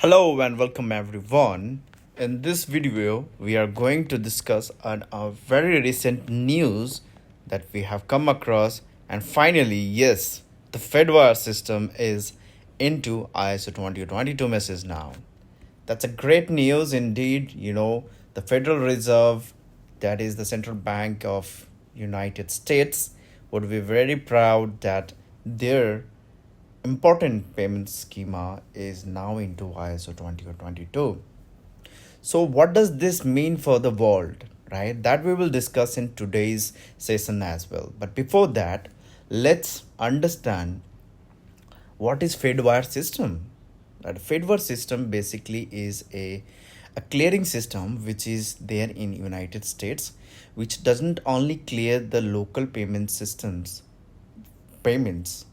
Hello and welcome everyone. In this video, we are going to discuss on a very recent news that we have come across. And finally, yes, the Fedwire system is into ISO 2022 message now. That's a great news indeed. The Federal Reserve, that is the central bank of United States, would be very proud that their important payment schema is now into ISO 2022. So, what does this mean for the world, right? That we will discuss in today's session as well. But before that, let's understand what is Fedwire system. That Fedwire system basically is a clearing system which is there in United States, which doesn't only clear the local payment systems payments,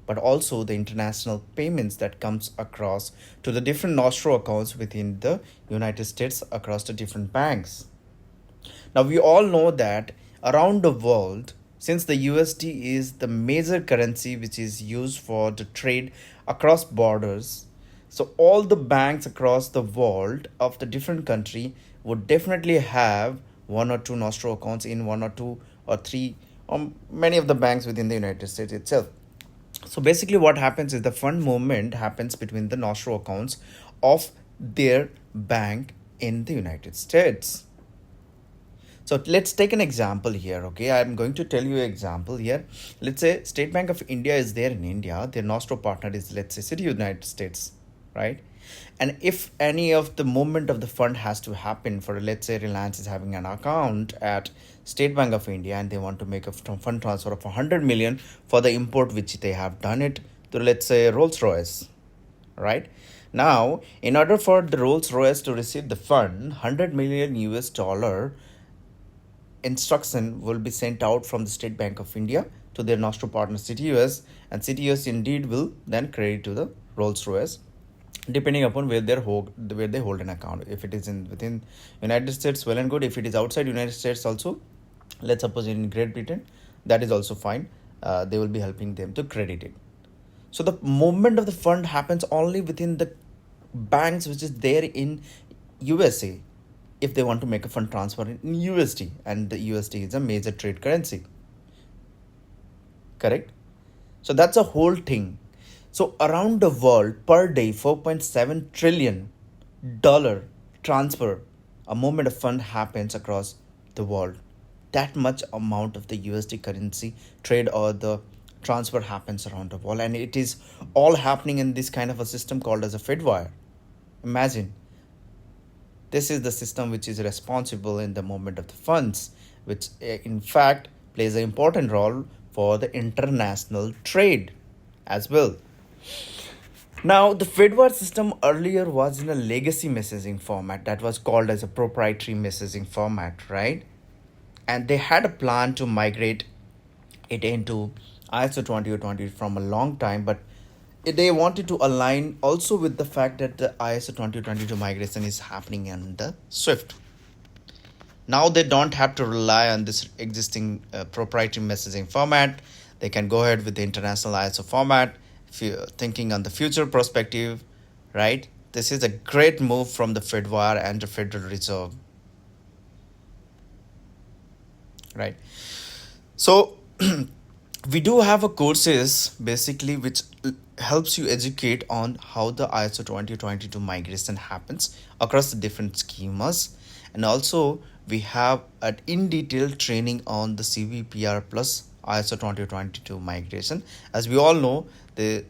but also the international payments that comes across to the different nostro accounts within the United States across the different banks. Now we all know that around the world, since the USD is the major currency which is used for the trade across borders, so all the banks across the world of the different country would definitely have one or two nostro accounts in one or two or three or many of the banks within the United States itself. So basically, what happens is the fund movement happens between the nostro accounts of their bank in the United States. So let's take an example here. Okay, I'm going to tell you an example here. Let's say State Bank of India is there in India. Their nostro partner is, let's say, City United States, right? And if any of the movement of the fund has to happen for, let's say, Reliance is having an account at State Bank of India and they want to make a fund transfer of 100 million for the import which they have done it to, let's say, Rolls Royce, right? Now, in order for the Rolls Royce to receive the fund, 100 million US dollar instruction will be sent out from the State Bank of India to their nostro partner CTUS, and CTUS indeed will then credit to the Rolls Royce depending upon where they hold an account. If it is in within United States, well and good. If it is outside United States also, let's suppose in Great Britain, that is also fine. They will be helping them to credit it. So the movement of the fund happens only within the banks which is there in USA if they want to make a fund transfer in USD, and the USD is a major trade currency, correct? So that's a whole thing. So around the world per day, 4.7 trillion dollar transfer, a movement of fund happens across the world. That much amount of the USD currency trade or the transfer happens around the world, and it is all happening in this kind of a system called as a Fedwire. Imagine, this is the system which is responsible in the movement of the funds, which in fact plays an important role for the international trade as well. Now, the Fedwire system earlier was in a legacy messaging format that was called as a proprietary messaging format, right? And they had a plan to migrate it into ISO 2020 from a long time, but they wanted to align also with the fact that the ISO 2022 migration is happening in the Swift. Now they don't have to rely on this existing proprietary messaging format. They can go ahead with the international ISO format. If you're thinking on the future perspective, right? This is a great move from the Fedwire and the Federal Reserve, right? So we do have a courses basically which helps you educate on how the ISO 2022 migration happens across the different schemas, and also we have an in detail training on the CVPR plus ISO 2022 migration. As we all know, the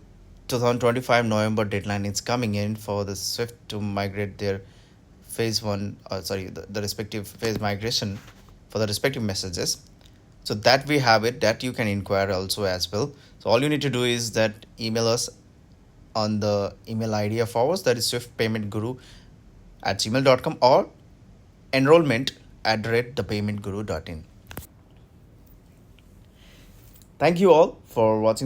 2025 November deadline is coming in for the Swift to migrate their phase one, the respective phase migration for the respective messages. So that we have it, that you can inquire also as well. So all you need to do is that email us on the email ID of ours, that is swiftpaymentguru@gmail.com, or enrollment@thepaymentguru.in. Thank you all for watching this.